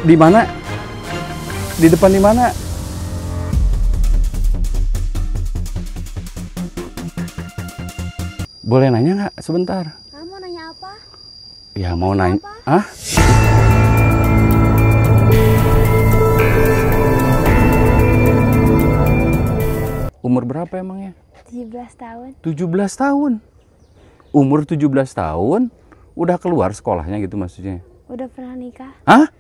Di mana? Di depan di mana? Boleh nanya nggak sebentar? Mau nanya apa? Ya mau nanya. Apa? Ah? Umur berapa emangnya? 17 tahun. 17 tahun. Umur 17 tahun udah keluar sekolahnya gitu maksudnya. Udah pernah nikah? Hah?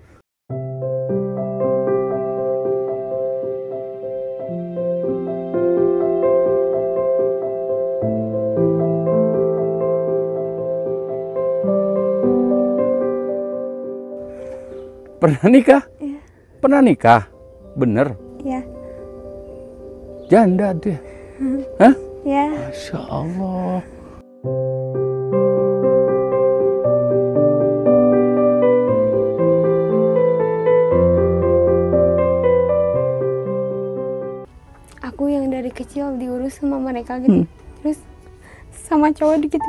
Pernah nikah? Iya. Pernah nikah? Bener? Iya. Janda dia? Hah? Ya. Masya Allah. Aku yang dari kecil diurus sama mereka gitu. Terus sama cowok dikit.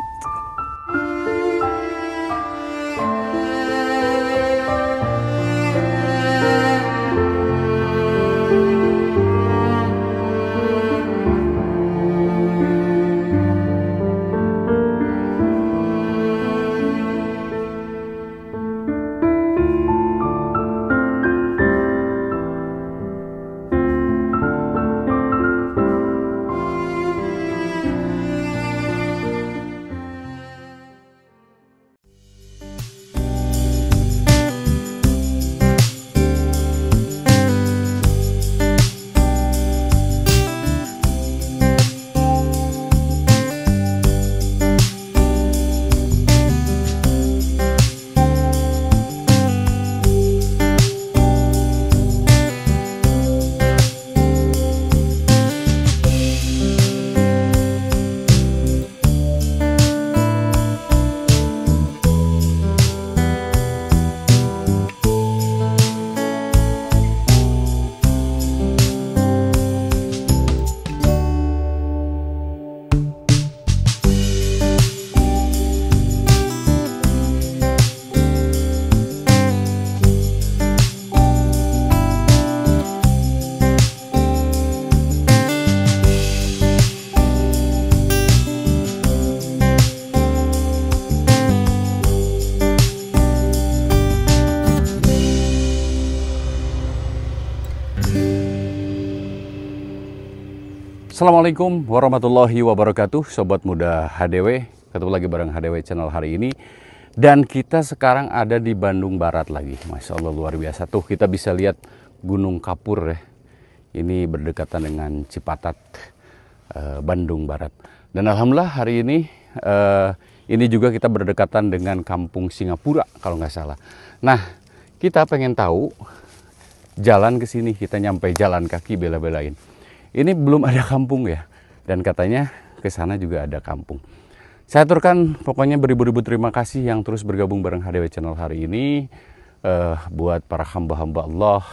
Assalamualaikum warahmatullahi wabarakatuh, Sobat Muda HDW. Ketemu lagi bareng HDW Channel hari ini. Dan kita sekarang ada di Bandung Barat lagi. Masya Allah luar biasa. Tuh kita bisa lihat Gunung Kapur ya. Ini berdekatan dengan Cipatat, Bandung Barat. Dan Alhamdulillah hari ini juga kita berdekatan dengan Kampung Singapura kalau nggak salah. Nah kita pengen tahu jalan ke sini, kita nyampe jalan kaki bela-belain. Ini belum ada kampung ya, dan katanya ke sana juga ada kampung. Saya aturkan pokoknya beribu-ribu terima kasih yang terus bergabung bareng HDW Channel hari ini. Buat para hamba-hamba Allah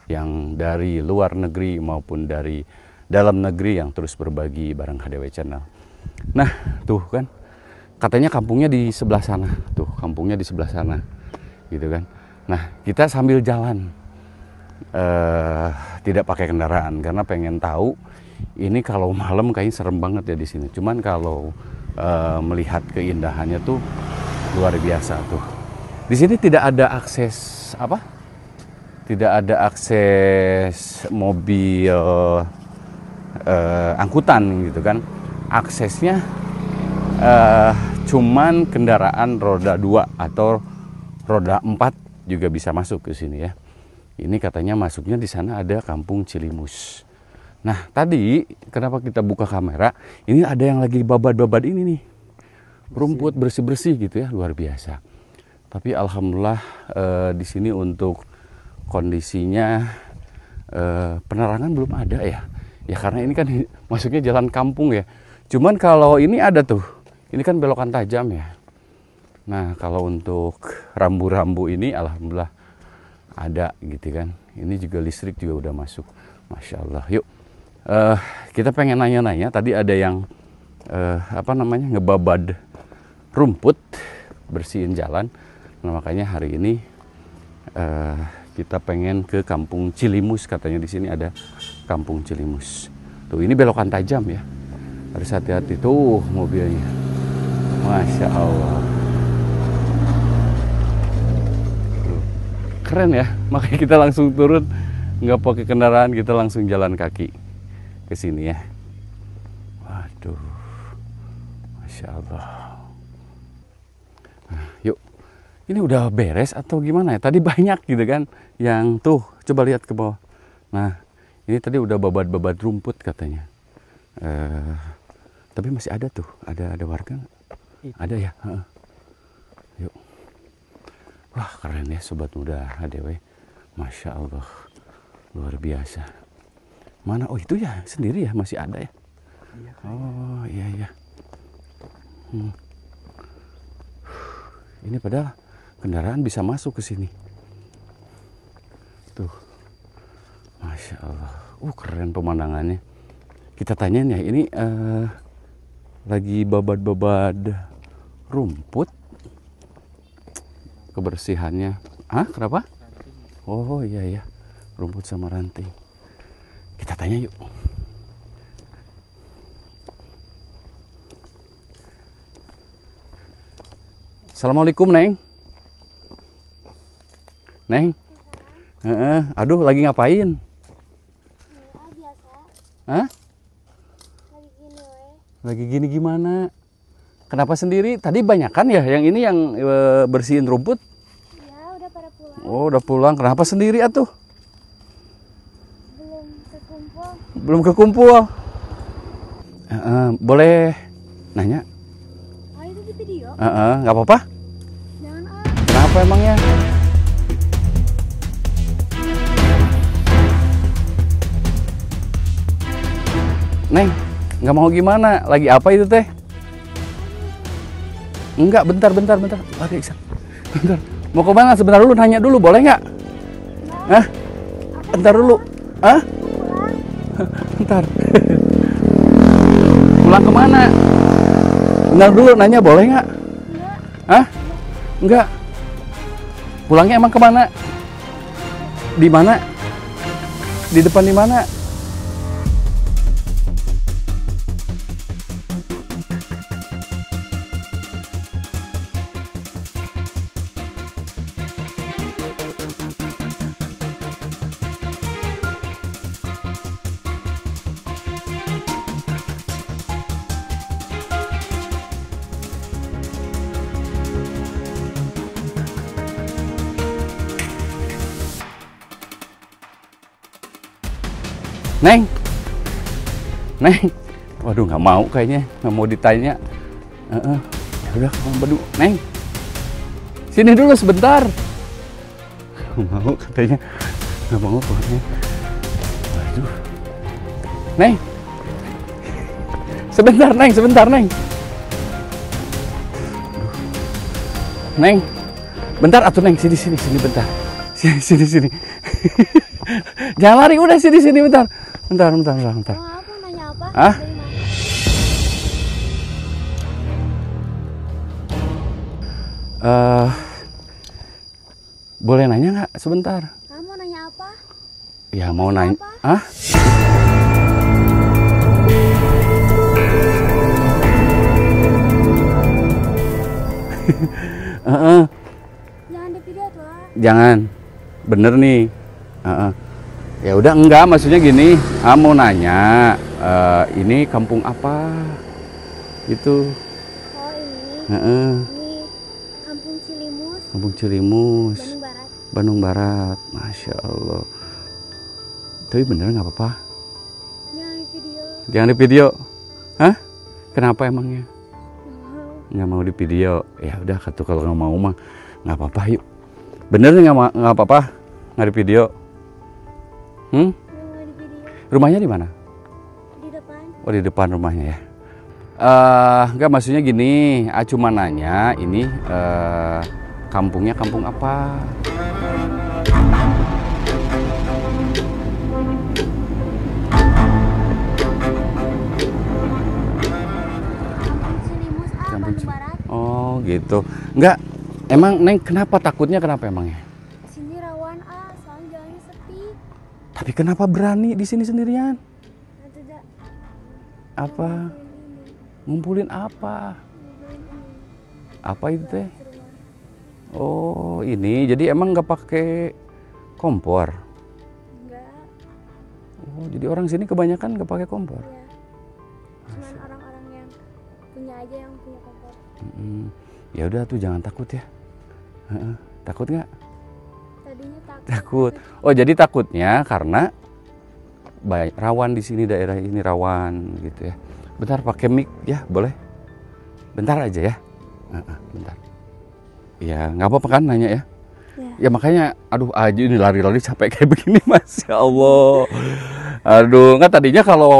yang dari luar negeri maupun dari dalam negeri yang terus berbagi bareng HDW Channel. Nah tuh kan, katanya kampungnya di sebelah sana. Tuh kampungnya di sebelah sana, gitu kan. Nah kita sambil jalan. Tidak pakai kendaraan karena pengen tahu ini kalau malam kayaknya serem banget ya di sini. Cuman kalau melihat keindahannya tuh luar biasa tuh. Di sini tidak ada akses apa? Tidak ada akses mobil angkutan gitu kan. Aksesnya cuman kendaraan roda 2 atau roda 4 juga bisa masuk ke sini ya. Ini katanya masuknya di sana ada Kampung Cilimus. Nah tadi kenapa kita buka kamera? Ini ada yang lagi babad-babad ini nih, rumput bersih-bersih gitu ya, luar biasa. Tapi alhamdulillah di sini untuk kondisinya penerangan belum ada ya. Ya karena ini kan masuknya jalan kampung ya. Cuman kalau ini ada tuh, ini kan belokan tajam ya. Nah kalau untuk rambu-rambu ini alhamdulillah ada gitu kan. Ini juga listrik juga udah masuk. Masya Allah. Yuk kita pengen nanya-nanya. Tadi ada yang ngebabad rumput, bersihin jalan. Nah makanya hari ini Kita pengen ke Kampung Cilimus, katanya di sini ada Kampung Cilimus. Tuh, ini belokan tajam ya. Harus hati-hati tuh mobilnya. Masya Allah. Tuh, keren ya. Makanya kita langsung turun, nggak pakai kendaraan, kita langsung jalan kaki ke sini ya. Waduh, Masya Allah. Nah, yuk. Ini udah beres atau gimana ya? Tadi banyak gitu kan, yang tuh coba lihat ke bawah. Nah, ini tadi udah babat-babat rumput katanya. Tapi masih ada tuh, ada warga nggak? Ada ya. Yuk. Wah, keren ya Sobat Muda HDW. Masya Allah, luar biasa. Mana? Oh itu ya sendiri ya, masih ada ya. Oh iya iya. Ini padahal kendaraan bisa masuk ke sini. Tuh. Masya Allah. Keren pemandangannya. Kita tanyain ya, ini lagi babat-babat rumput. Kebersihannya. Kenapa? Oh iya iya. Rumput sama ranting. Kita tanya yuk. Assalamualaikum, Neng. Neng, aduh lagi ngapain? Biasa. Hah? Lagi gini weh. Lagi gini gimana? Kenapa sendiri? Tadi banyak kan ya yang ini yang bersihin rumput? Ya udah pada pulang. Oh udah pulang. Kenapa sendiri atuh? Belum kekumpul. Belum kekumpul. Boleh nanya? Oh itu di video? Nggak apa-apa? Jangan Kenapa emangnya? Neng, nggak mau gimana? Lagi apa itu teh? Enggak, bentar. Lari, Iksan. Bentar. Mau ke mana? Sebentar dulu, nanya dulu, boleh nggak? Hah? Bentar dulu. Hah? Bentar. Pulang kemana? Bentar dulu, nanya boleh nggak? Hah? Enggak. Pulangnya emang kemana? Di mana? Di depan di mana? Neng, waduh nggak mau kayaknya, nggak mau ditanya. Ya udah kamu berdua, Neng, sini dulu sebentar. Nggak mau katanya, nggak mau pokoknya. Waduh, Neng, sebentar Neng. Neng, bentar atuh Neng, sini bentar, sini. Jangan lari, udah sini bentar. Bentar. Mau apa? Nanya apa? Ah? Dari mana? Boleh nanya nggak sebentar? Kamu nanya apa? Ya mau nanya. Apa? Jangan di video tuh. Jangan. Bener nih. Ya udah enggak, maksudnya gini, mau nanya, ini kampung apa? Itu. Oh ini Kampung Cilimus, Kampung Cilimus, Bandung Barat. Bandung Barat. Masya Allah. Tapi bener nggak apa-apa? Jangan di video. Jangan di video. Hah? Kenapa emangnya? Mau. Nggak mau di video? Ya udah, kalau nggak mau mah nggak apa-apa, yuk. Bener nggak apa-apa? Nggak di video? Mau di video. Rumahnya di mana? Di depan. Oh, di depan rumahnya ya. Enggak, maksudnya gini, cuma nanya ini kampungnya kampung apa? Kampung Cilimus Kampung Bandung Barat. Oh gitu. Enggak, emang Neng kenapa takutnya, kenapa emangnya? Sini rawan Tapi kenapa berani di sini sendirian? Tidak. Apa? Ngumpulin apa? Apa itu teh? Oh, ini jadi emang nggak pakai kompor? Enggak. Oh, jadi orang sini kebanyakan nggak pakai kompor? Ya. Cuman orang-orang yang punya aja yang punya kompor. Ya udah tuh jangan takut ya. Takut nggak? Tadinya takut. Takut. Oh, jadi takutnya karena rawan di sini, daerah ini rawan gitu ya. Bentar pakai mic ya, boleh? Bentar aja ya. Bentar. Ya nggak apa-apa kan nanya ya. Ya makanya, aduh Aju ini lari-lari capek kayak begini, Masya Allah. Aduh, nggak tadinya kalau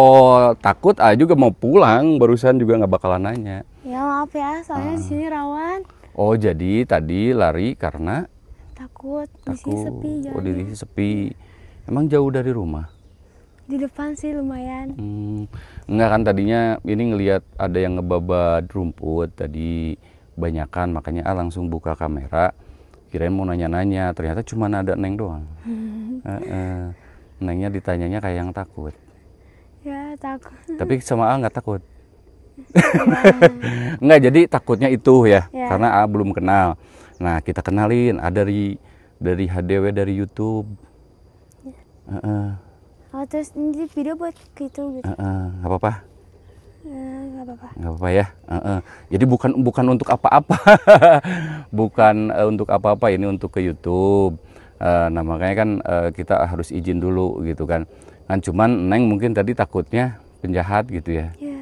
takut Aju juga mau pulang, barusan juga nggak bakalan nanya. Ya maaf ya, soalnya di sini rawan. Oh, jadi tadi lari karena Takut. Di sini sepi jalannya. Oh, di sini sepi. Emang jauh dari rumah? Di depan sih lumayan. Enggak kan, tadinya ini ngelihat ada yang ngebabat rumput tadi banyakan, makanya langsung buka kamera. Kirain mau nanya-nanya, ternyata cuma ada Neng doang. Nengnya ditanyanya kayak yang takut. Ya takut. Tapi sama nggak takut. Enggak, jadi takutnya itu ya, karena belum kenal. Nah, kita kenalin, ada dari HDW dari YouTube. Oh, terus ini video buat gitu. Nggak apa-apa. Nggak apa-apa. Nggak apa-apa ya. Jadi bukan untuk apa-apa. Bukan untuk apa-apa, ini untuk ke YouTube. Nah makanya kan kita harus izin dulu gitu kan. Kan cuman Neng mungkin tadi takutnya penjahat gitu ya. Iya.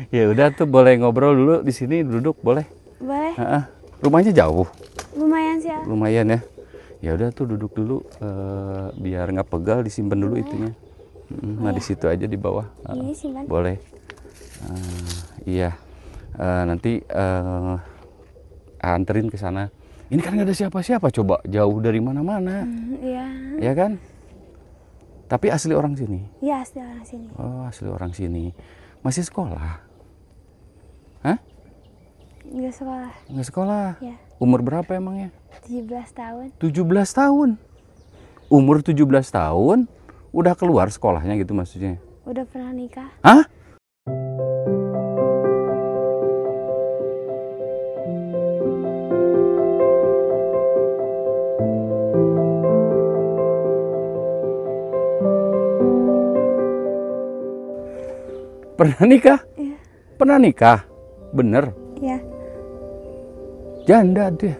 Ya udah tuh, boleh ngobrol dulu di sini, duduk boleh? Boleh. Rumahnya jauh? Lumayan sih ya. Lumayan ya. Ya udah tuh duduk dulu, biar nggak pegal, disimpan dulu itunya. Nah di situ aja di bawah. Ini simpan. Boleh. Iya. Nanti anterin ke sana. Ini kan nggak ada siapa-siapa, coba jauh dari mana-mana. Iya. Ya kan? Tapi asli orang sini. Iya, asli orang sini. Oh, asli orang sini. Masih sekolah? Hah? Nggak sekolah. Nggak sekolah? Ya. Umur berapa emangnya? 17 tahun. 17 tahun. Umur 17 tahun udah keluar sekolahnya gitu maksudnya? Udah pernah nikah. Hah? Pernah nikah? Iya. Pernah nikah? Bener? Iya. Janda dia?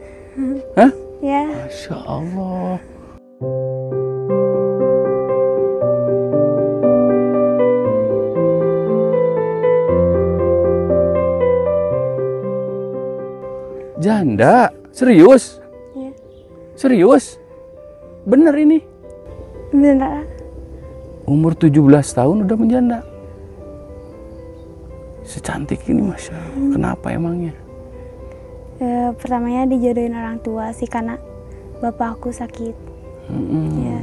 Hah? Iya. Masya Allah. Janda? Serius? Iya. Serius? Bener ini? Bener. Umur 17 tahun udah menjanda. Secantik ini, Masya Allah. Kenapa emangnya? Pertamanya dijodohin orang tua sih, karena bapak aku sakit. Ya,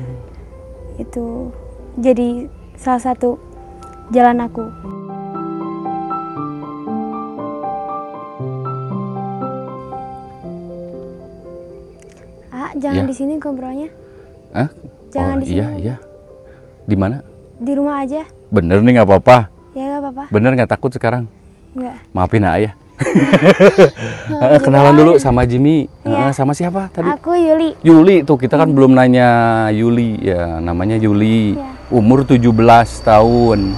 itu jadi salah satu jalan aku. Jangan di sini ngobrolnya. Hah? Jangan di sini. Iya. Di mana? Di rumah aja. Bener nih, nggak apa-apa. Ya nggak apa-apa. Bener, nggak takut sekarang? Nggak. Maafin ayah. Kenalan dulu sama Jimmy. Sama siapa tadi? Aku Yuli. Yuli tuh, kita kan belum nanya Yuli ya, namanya Yuli. Ya. Umur 17 tahun.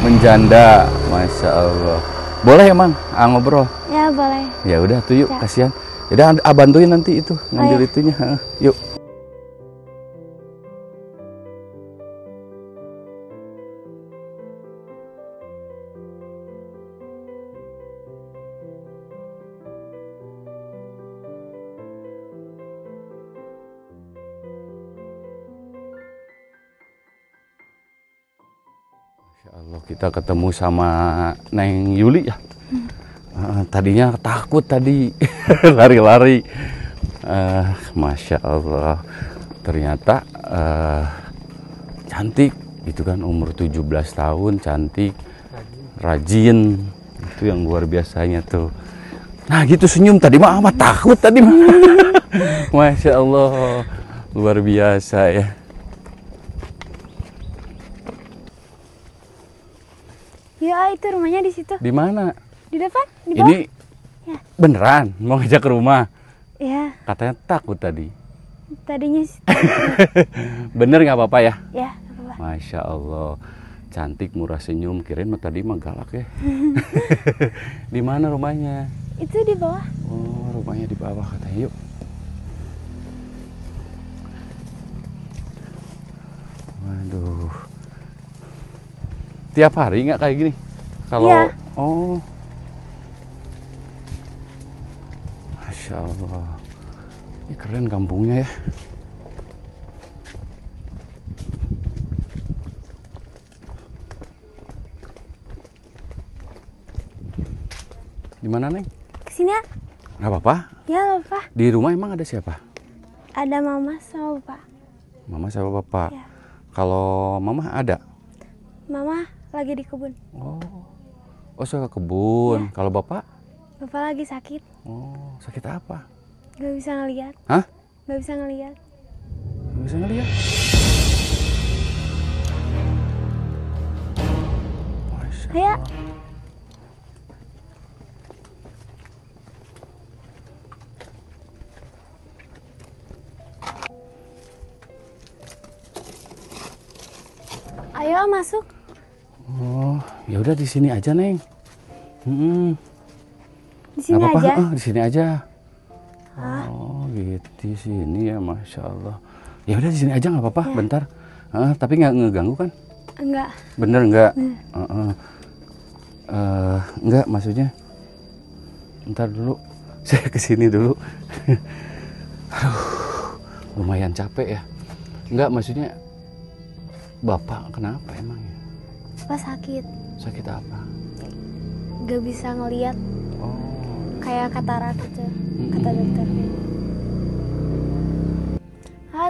Menjanda. Masya Allah. Boleh emang ngobrol? Ya boleh. Ya udah tuh, yuk, Ya. kasihan. Ya udah, bantuin nanti itu ngambil itunya. Yuk. Masya Allah, kita ketemu sama Neng Yuli ya. Tadinya takut tadi, lari-lari. Masya Allah, ternyata cantik gitu kan, umur 17 tahun, cantik, rajin, itu yang luar biasanya tuh. Nah gitu senyum tadi mah, amat takut tadi mah. Masya Allah, luar biasa ya. Ya itu rumahnya di situ. Di mana? Di depan. Di bawah. Ini Ya. beneran mau ngajak ke rumah? Ya. Katanya takut tadi. Tadinya sih. Bener nggak apa-apa ya? Ya. Nggak apa-apa. Masya Allah, cantik, murah senyum. Kirain mah tadi mah galak ya. Di mana rumahnya? Itu di bawah. Oh, rumahnya di bawah katanya. Yuk. Waduh. Tiap hari nggak kayak gini? Kalau Iya. oh, Masya Allah. Ini keren kampungnya ya. Di mana, Neng? Kesini ya? Nggak apa-apa. Ya nggak apa. Di rumah emang ada siapa? Ada mama sama bapak. Mama sama bapak. Ya. Kalau mama ada? Mama lagi di kebun. Oh, oh saya ke kebun. Kalau bapak? Bapak lagi sakit. Oh, sakit apa? Gak bisa ngeliat. Hah? Gak bisa ngeliat. Nggak bisa ngeliat? Masya Kayak Allah. ayo masuk. Oh, ya udah di sini aja, Neng. Di sini Nggak apa-apa. aja. Di sini aja. Ah. Oh, gitu di sini ya, Masya Allah. Ya udah di sini aja nggak apa-apa. Bentar. Tapi nggak ngeganggu kan? Enggak. Bener nggak? Nggak, maksudnya. Ntar dulu. Saya kesini dulu. Aduh, lumayan capek ya. Nggak, maksudnya. Bapak kenapa emangnya? Bapak sakit. Sakit apa? Gak bisa ngeliat. Oh. Kayak katarak gitu. Kata dokter.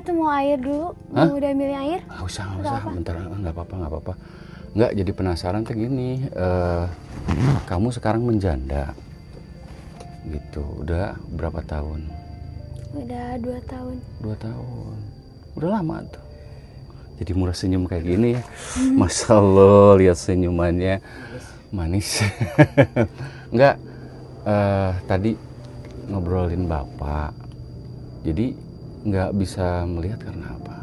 Tuh mau air dulu. Hah? Mau udah ambil air. Nggak usah, nggak Nggak usah. apa? Bentar, nggak apa-apa, nggak apa-apa. Nggak, jadi penasaran tuh gini. Kamu sekarang menjanda. Gitu, udah berapa tahun? Udah 2 tahun. 2 tahun. Udah lama tuh. Jadi murah senyum kayak gini ya. Masya Allah, lihat senyumannya. Manis. Enggak, tadi ngobrolin bapak. Jadi nggak bisa melihat karena apa?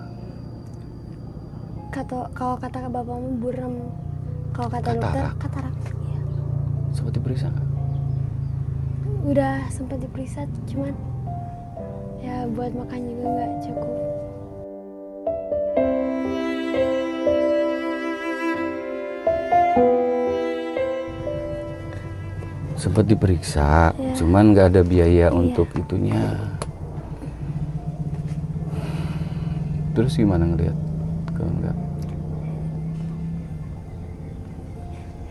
Kalau kata bapakmu buram. Kalau kata dokter Katarak. katarak. Iya. Sempat diperiksa nggak? Udah sempat diperiksa, cuman ya buat makan juga nggak cukup. Sempat diperiksa, Ya. cuman nggak ada biaya untuk itunya. Terus gimana ngelihat? Kalau nggak?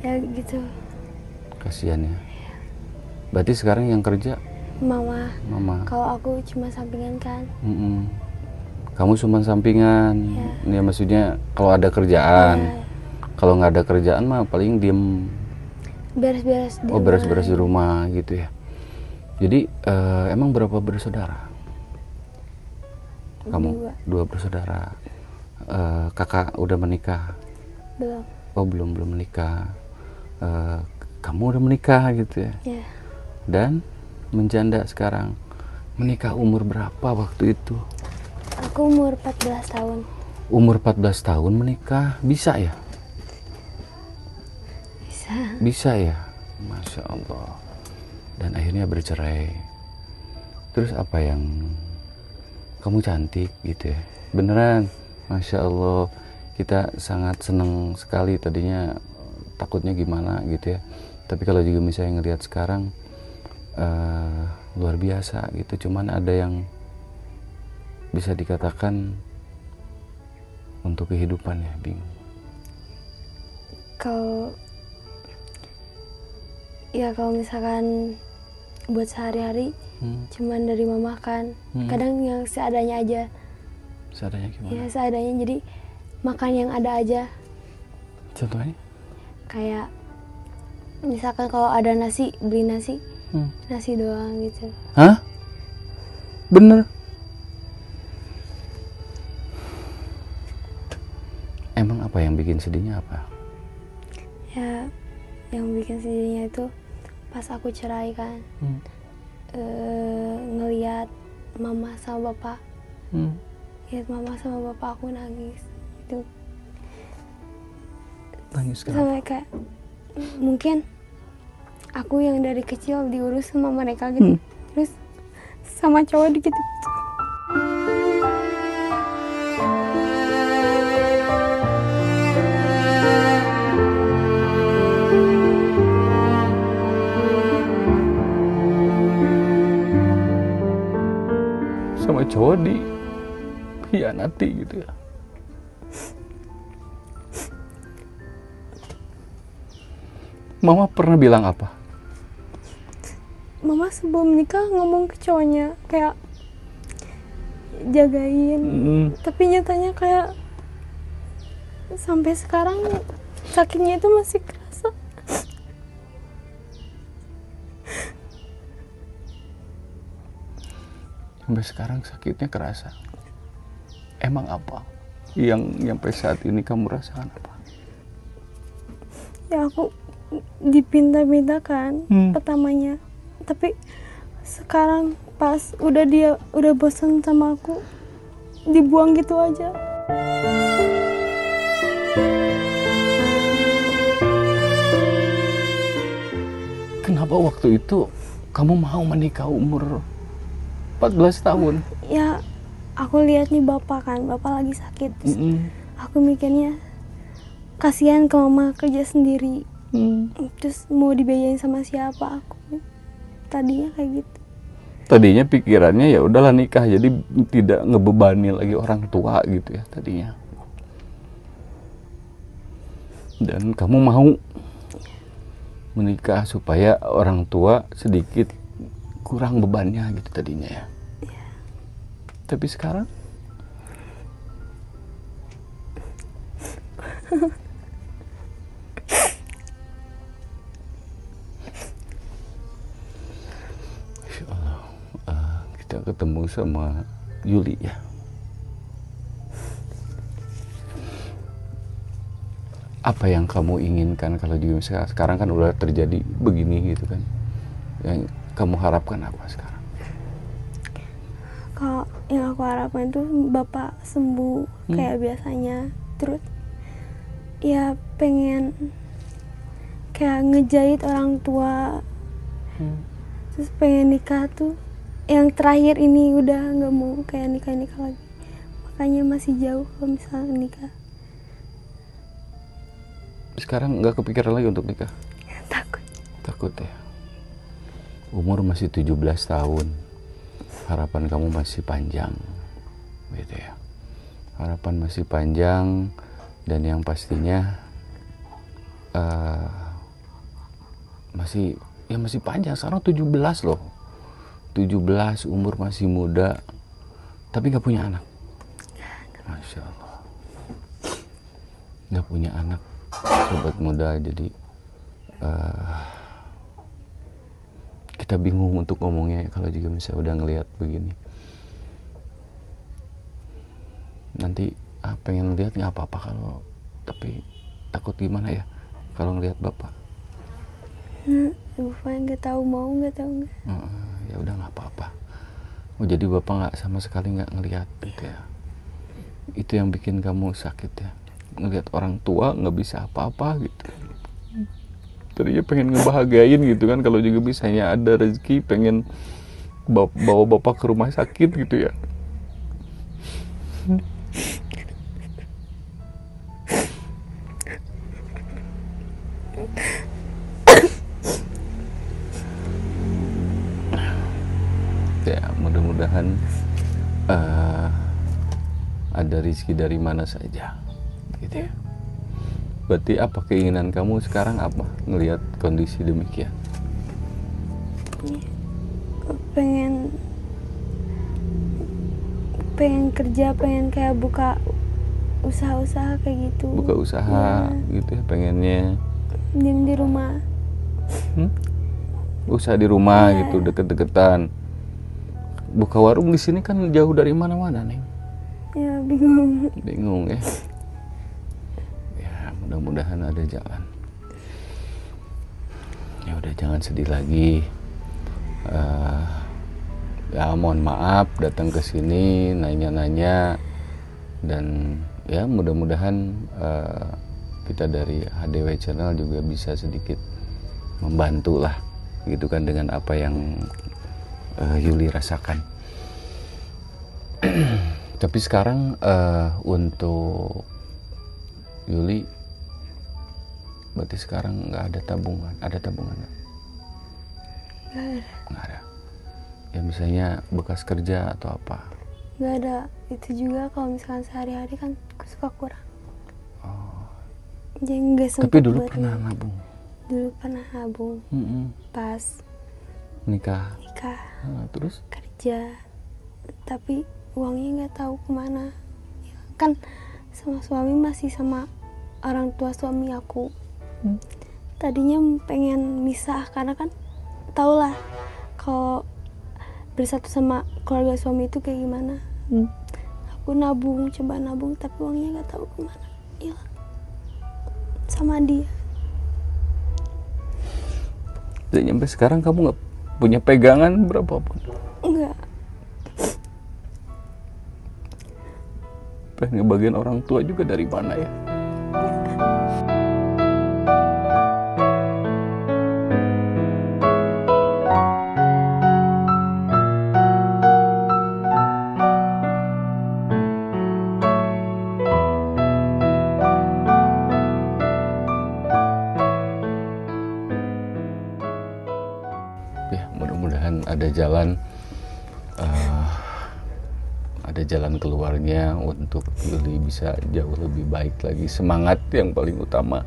Ya gitu. Kasihan ya. Berarti sekarang yang kerja Mama. mama. Kalau aku cuma sampingan kan. Kamu cuma sampingan. Ya maksudnya kalau ada kerjaan. Ya, Kalau nggak ada kerjaan mah paling diem. beres-beres di Oh, beres-beres di rumah gitu ya. Jadi emang berapa bersaudara? Kamu 2 bersaudara. Kakak udah menikah? belum. Oh, belum menikah. Kamu udah menikah gitu ya? Ya. Dan menjanda sekarang. Menikah umur berapa waktu itu? Aku umur 14 tahun. Umur 14 tahun menikah, bisa ya? Bisa ya? Masya Allah. Dan akhirnya bercerai. Terus apa yang kamu cantik gitu ya? Beneran, Masya Allah. Kita sangat senang sekali, tadinya takutnya gimana gitu ya. Tapi kalau juga misalnya ngelihat sekarang luar biasa gitu. Cuman ada yang bisa dikatakan untuk kehidupan ya, bingung. Kalau misalkan buat sehari-hari cuman dari mama kan. Kadang yang seadanya aja. Seadanya gimana? Ya seadanya, jadi makan yang ada aja. Contohnya? Kayak misalkan kalau ada nasi, beli nasi. Nasi doang gitu. Hah? Bener? Emang apa yang bikin sedihnya apa? Ya bikin sedihnya itu pas aku cerai kan. Ngelihat mama sama bapak, lihat mama sama bapak aku nangis itu. Nangis kenapa? Sampai kayak mungkin aku yang dari kecil diurus sama mereka gitu, terus sama cowok dikit. Sama cowok dikhianati gitu ya. Mama pernah bilang apa? Mama sebelum nikah ngomong ke cowoknya kayak jagain, tapi nyatanya kayak sampai sekarang sakitnya itu masih kerasa. Sampai sekarang sakitnya kerasa. Emang apa yang sampai saat ini kamu rasakan apa? Ya aku dipinta-pinta kan pertamanya, tapi sekarang pas dia udah bosan sama aku, dibuang gitu aja. Kenapa waktu itu kamu mau menikah umur 14 tahun? Ya aku lihat nih bapak kan, bapak lagi sakit, terus aku mikirnya kasihan ke mama kerja sendiri, terus mau dibiayain sama siapa aku, tadinya kayak gitu. Tadinya pikirannya ya udahlah nikah, jadi tidak ngebebani lagi orang tua gitu ya tadinya. Dan kamu mau menikah supaya orang tua sedikit kurang bebannya gitu tadinya ya. Tapi sekarang Insya Allah kita ketemu sama Yuli ya. Apa yang kamu inginkan kalau di sekarang kan udah terjadi begini gitu kan? Yang kamu harapkan apa sekarang? Kalau yang aku harapkan itu bapak sembuh kayak biasanya, terus ya pengen kayak ngejahit orang tua, terus pengen nikah tuh yang terakhir ini udah nggak mau kayak nikah lagi, makanya masih jauh kalau misalnya nikah. Sekarang nggak kepikiran lagi untuk nikah? Takut ya. Umur masih 17 tahun, harapan kamu masih panjang gitu ya. Harapan masih panjang, dan yang pastinya masih panjang. Sekarang 17 loh, 17, umur masih muda, tapi nggak punya anak. Masya Allah, nggak punya anak, sobat muda. Jadi kita bingung untuk ngomongnya kalau juga misalnya udah ngelihat begini. Nanti pengen lihat nggak apa-apa kalau, tapi takut gimana ya kalau ngelihat bapak. Bapak nggak tahu mau nggak tahu nggak. Ya udah nggak apa-apa. Oh jadi bapak nggak sama sekali nggak ngelihat gitu ya. Itu yang bikin kamu sakit ya, ngelihat orang tua nggak bisa apa-apa gitu. Tadinya pengen ngebahagiain gitu kan, kalau juga misalnya ada rezeki pengen bawa bapak ke rumah sakit gitu ya. Ya mudah-mudahan ada rezeki dari mana saja gitu ya. Berarti apa keinginan kamu sekarang apa ngelihat kondisi demikian? Pengen kerja, pengen kayak buka usaha-usaha kayak gitu. Buka usaha gitu ya pengennya. Diem di rumah. Usaha di rumah gitu, deket-deketan. Buka warung di sini kan jauh dari mana-mana nih. Ya bingung. Bingung ya. Ya mudah-mudahan ada jalan. Ya udah, jangan sedih lagi. Ya mohon maaf datang ke sini nanya-nanya, dan ya mudah-mudahan kita dari HDW Channel juga bisa sedikit membantu lah gitu kan dengan apa yang Yuli rasakan. Tapi sekarang untuk Yuli, berarti sekarang nggak ada tabungan? Ada tabungan nggak? Nggak ada. Nggak ada. Ya misalnya bekas kerja atau apa? Nggak ada. Itu juga kalau misalkan sehari-hari kan suka kurang. Oh. Jadi nggak sempet. Tapi dulu buat pernah ini. nabung? Dulu pernah nabung pas Nikah? nikah, Terus? kerja, tapi uangnya nggak tahu kemana. Ya, kan sama suami masih sama orang tua suami aku. Tadinya pengen misah karena kan tau lah kalau bersatu sama keluarga suami itu kayak gimana. Aku nabung, coba nabung, tapi uangnya nggak tahu kemana. Hilang sama dia. Dan sampai sekarang kamu nggak punya pegangan berapapun? Enggak. Pengen ngebagian orang tua juga dari mana ya? Ya mudah-mudahan ada jalan keluarnya untuk Yuli bisa jauh lebih baik lagi. Semangat yang paling utama.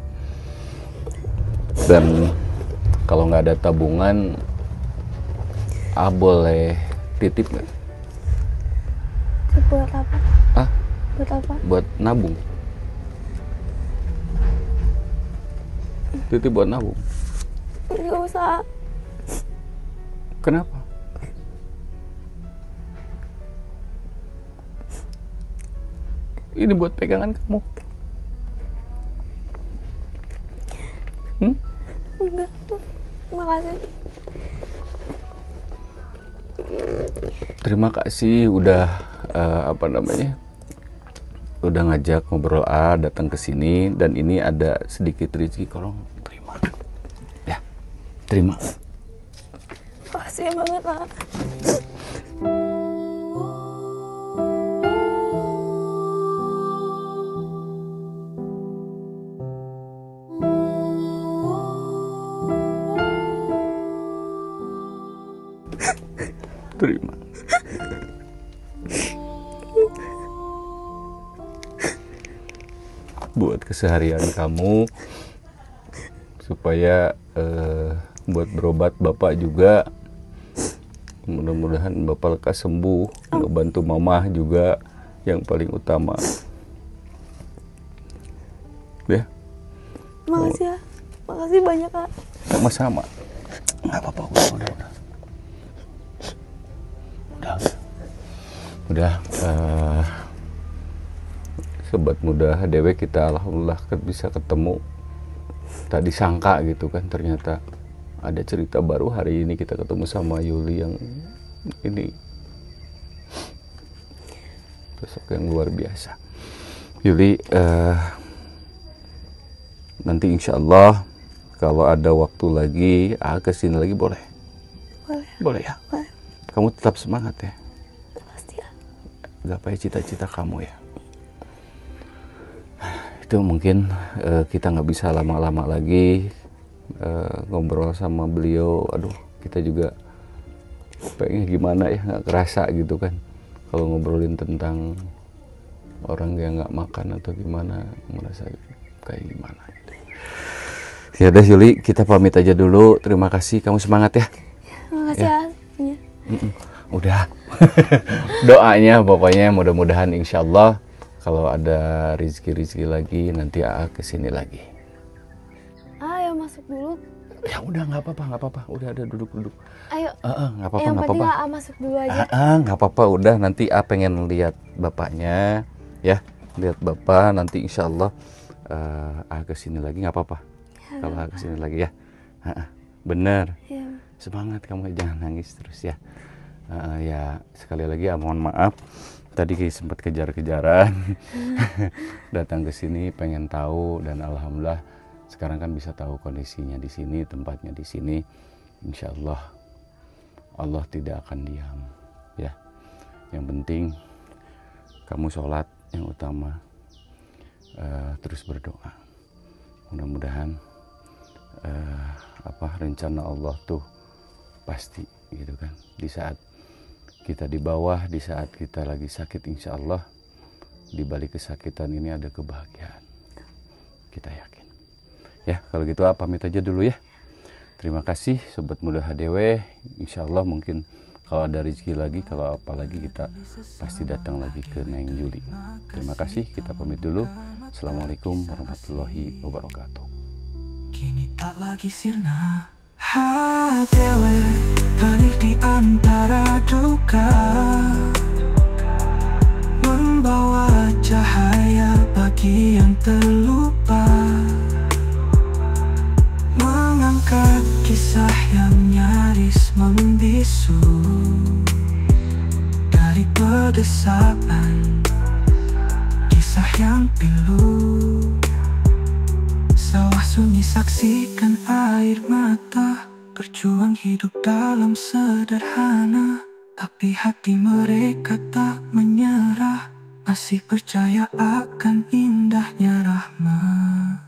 Dan kalau nggak ada tabungan, boleh titip nggak? Buat apa? Ah, Buat apa? buat nabung. Titip buat nabung. Nggak usah. Kenapa? Ini buat pegangan kamu. Enggak. Makasih. Terima kasih udah udah ngajak ngobrol datang ke sini, dan ini ada sedikit rezeki, tolong terima. Ya, terima. Makasih banget lah. Terima. Buat keseharian kamu, supaya buat berobat Bapak juga. Mudah-mudahan Bapak lekas sembuh, ngebantu Mamah juga yang paling utama. Ya, Makasih ya. Makasih banyak kak. sama-sama. Nggak apa-apa, udah. Sobat Muda HDW, kita alhamdulillah bisa ketemu. Tadi sangka gitu kan, ternyata ada cerita baru. Hari ini kita ketemu sama Yuli yang ini sosok yang luar biasa. Yuli, nanti insya Allah kalau ada waktu lagi kesini lagi boleh? Boleh ya? Boleh. Kamu tetap semangat ya? Pasti ya. Gapai cita-cita kamu ya. Itu mungkin kita nggak bisa lama-lama lagi ngobrol sama beliau. Aduh, kita juga pengen gimana ya, nggak kerasa gitu kan kalau ngobrolin tentang orang yang nggak makan atau gimana, merasa kayak gimana gitu. Ya udah Yuli, kita pamit aja dulu. Terima kasih, kamu semangat ya. Makasih ya. Udah. Doanya pokoknya mudah-mudahan insya Allah kalau ada rezeki lagi nanti kesini lagi. Ayo masuk dulu. Ya udah, nggak apa-apa. Udah ada duduk. Ayo. Nggak apa-apa, Yang nggak penting apa-apa. masuk dulu aja. Nggak apa-apa. Udah, nanti pengen lihat bapaknya, ya. Lihat bapak nanti insya Allah kesini lagi, nggak apa-apa. Kalau kesini lagi ya. Bener. Ya, Semangat kamu, jangan nangis terus ya. Ya sekali lagi ya mohon maaf tadi sempat kejar-kejaran datang ke sini pengen tahu, dan alhamdulillah sekarang kan bisa tahu kondisinya di sini, tempatnya di sini. Insya Allah Allah tidak akan diam ya. Yang penting kamu sholat yang utama, terus berdoa. Mudah-mudahan rencana Allah tuh pasti gitu kan. Di saat kita di bawah, di saat kita lagi sakit, insya Allah di balik kesakitan ini ada kebahagiaan. Kita yakin. Ya kalau gitu pamit aja dulu ya. Terima kasih Sobat Muda HDW. Insya Allah mungkin kalau ada rezeki lagi, kalau apa lagi kita pasti datang lagi ke Neng Juli. Terima kasih, kita pamit dulu. Assalamualaikum warahmatullahi wabarakatuh. Kini tak lagi sirna HDW, balik di antara duka, membawa cahaya bagi yang terlupa, mengangkat kisah yang nyaris membisu dari pedesaan, kisah yang pilu. Sawah sunyi saksikan air mata, berjuang hidup dalam sederhana, tapi hati mereka tak menyerah, masih percaya akan indahnya rahmat.